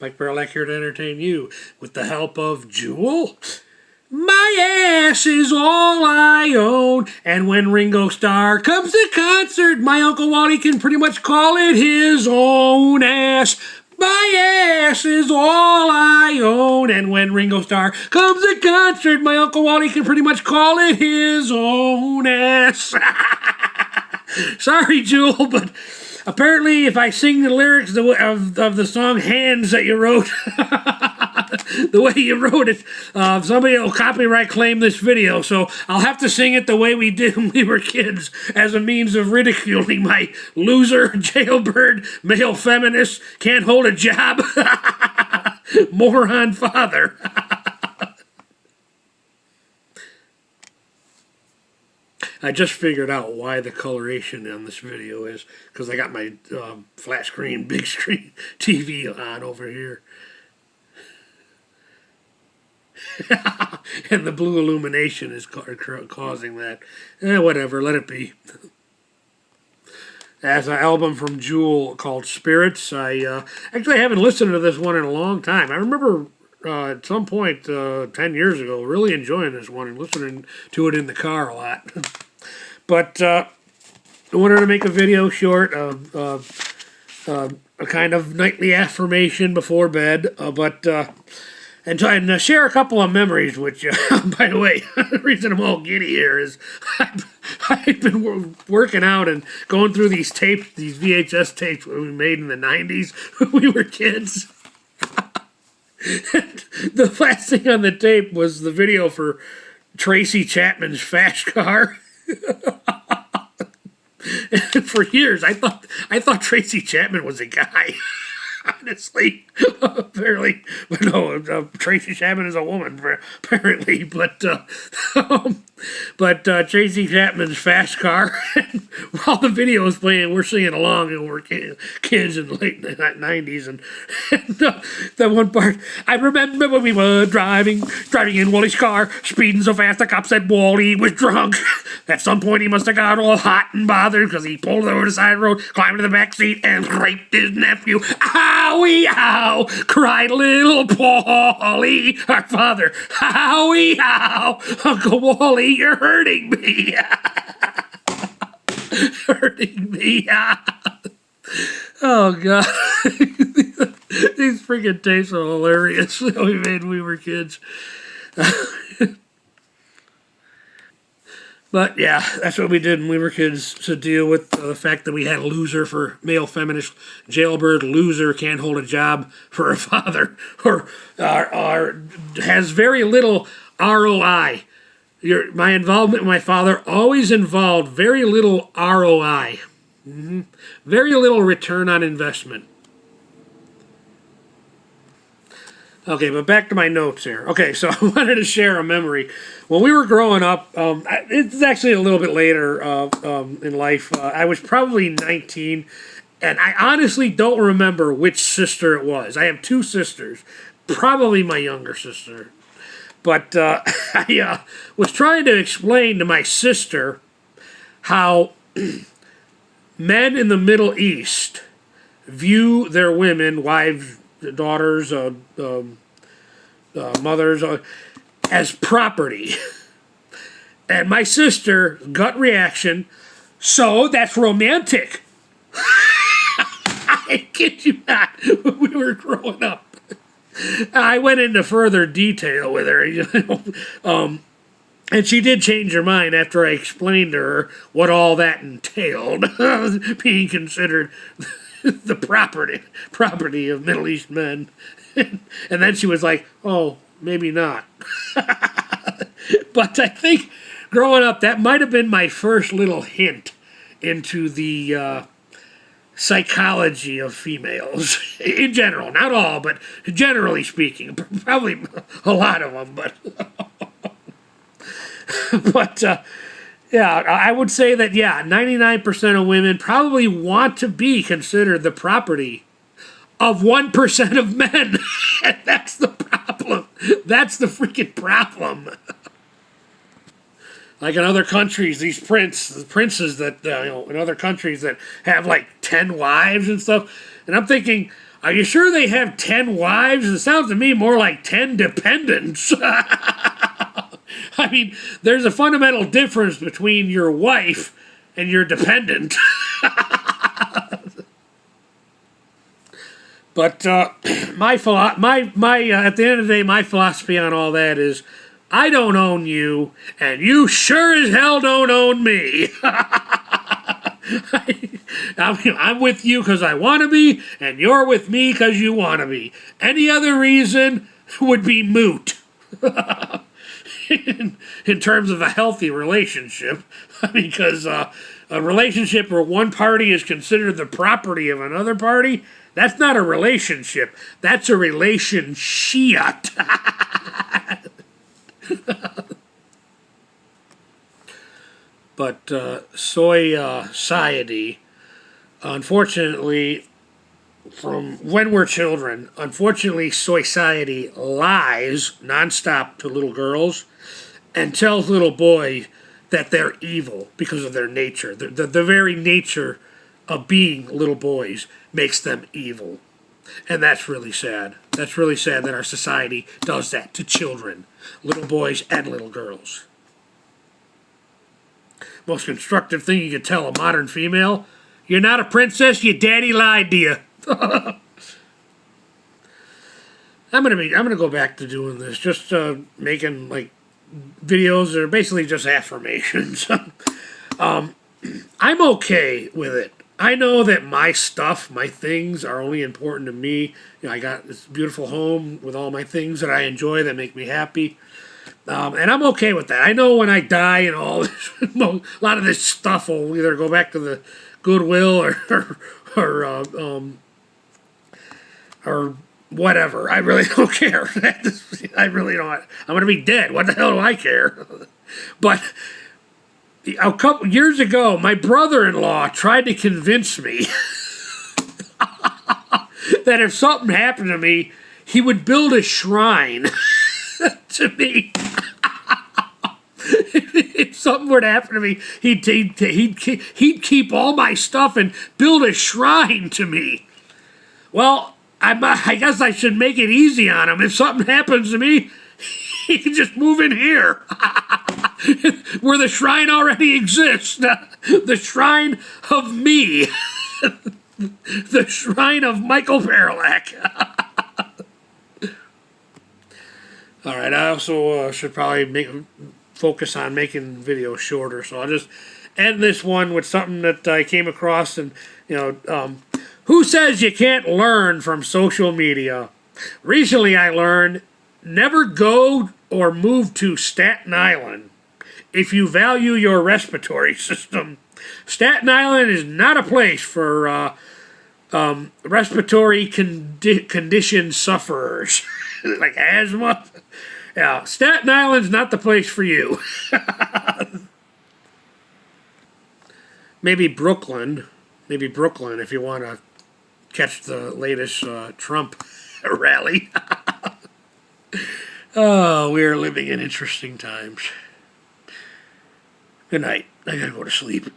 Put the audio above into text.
Mike Barlack here to entertain you with the help of Jewel. My ass is all I own, and when Ringo Starr comes to concert, my Uncle Wally can pretty much call it his own ass. My ass is all I own, and when Ringo Starr comes to concert, my Uncle Wally can pretty much call it his own ass. Sorry, Jewel, but apparently if I sing the lyrics of the song Hands that you wrote, the way you wrote it, somebody will copyright claim this video, so I'll have to sing it the way we did when we were kids as a means of ridiculing my loser, jailbird, male feminist, can't hold a job, moron father. I just figured out why the coloration on this video is, because I got my flat screen, big screen TV on over here. And the blue illumination is causing that. Whatever, let it be. As an album from Jewel called Spirits. I actually haven't listened to this one in a long time. I remember at some point 10 years ago really enjoying this one and listening to it in the car a lot. But I wanted to make a video short of a kind of nightly affirmation before bed, and try and share a couple of memories, which, by the way, the reason I'm all giddy here is I've been working out and going through these tapes, these VHS tapes we made in the 90s when we were kids. The last thing on the tape was the video for Tracy Chapman's Fast Car. And for years, I thought Tracy Chapman was a guy. Honestly, apparently, but no, Tracy Chapman is a woman, apparently. But Tracy Chapman's Fast Car. While the video is playing, we're singing along, and we're kids in the late 90s. And that one part, I remember when we were driving in Wally's car, speeding so fast the cop said Wally was drunk. At some point, he must have got all hot and bothered because he pulled over the side of the road, climbed to the back seat, and raped his nephew. Owie, ow, cried little Paulie, our father. Owie, ow, Uncle Wally, you're hurting me. Hurting me. Oh, God. These freaking tapes are hilarious that we made when we were kids. But yeah, that's what we did when we were kids, to deal with the fact that we had a loser for male feminist, jailbird, loser, can't hold a job for a father, or has very little ROI. My involvement with my father always involved very little ROI. Very little return on investment. Okay, but back to my notes here. Okay, so I wanted to share a memory. When we were growing up, it's actually a little bit later in life. I was probably 19, and I honestly don't remember which sister it was. I have two sisters, probably my younger sister. But I was trying to explain to my sister how men in the Middle East view their women, wives, daughters, mothers, as property. And my sister, gut reaction, so that's romantic. I kid you not, when we were growing up. I went into further detail with her, and she did change her mind after I explained to her what all that entailed, being considered the property of Middle East men. And then she was like, oh, maybe not. But I think growing up, that might have been my first little hint into the psychology of females in general. Not all, but generally speaking. Probably a lot of them, but... but... yeah, I would say that, 99% of women probably want to be considered the property of 1% of men. And that's the problem. That's the freaking problem. Like in other countries, these princes that, in other countries that have like 10 wives and stuff. And I'm thinking, Are you sure they have 10 wives? It sounds to me more like 10 dependents. I mean, there's a fundamental difference between your wife and your dependent. But at the end of the day, my philosophy on all that is, I don't own you, and you sure as hell don't own me. I'm with you because I want to be, and you're with me because you want to be. Any other reason would be moot. in terms of a healthy relationship. Because a relationship where one party is considered the property of another party, that's not a relationship. That's a relationship. But society, unfortunately, from when we're children, unfortunately, society lies nonstop to little girls and tells little boys that they're evil because of their nature. The very nature of being little boys makes them evil. And that's really sad. That's really sad that our society does that to children, little boys and little girls. Most constructive thing you could tell a modern female, you're not a princess, your daddy lied to you. I'm gonna go back to doing this, just making like videos that are basically just affirmations. I'm okay with it. I know that my stuff, my things, are only important to me. You know, I got this beautiful home with all my things that I enjoy that make me happy, and I'm okay with that. I know when I die and all this, a lot of this stuff will either go back to the Goodwill or whatever. I really don't care. I really don't. I'm going to be dead. What the hell do I care? But a couple years ago, my brother-in-law tried to convince me that if something happened to me, he would build a shrine to me. If something were to happen to me, he'd keep all my stuff and build a shrine to me. Well, I guess I should make it easy on him. If something happens to me, he can just move in here, where the shrine already exists. The shrine of me. The shrine of Michael Paralak. All right, I also should probably focus on making videos shorter, so I'll just end this one with something that I came across, and who says you can't learn from social media? Recently I learned, never go or move to Staten Island if you value your respiratory system. Staten Island is not a place for respiratory condition sufferers, like asthma. Yeah, Staten Island's not the place for you. Maybe Brooklyn if you want to catch the latest Trump rally. Oh, we are living in interesting times. Good night. I gotta go to sleep.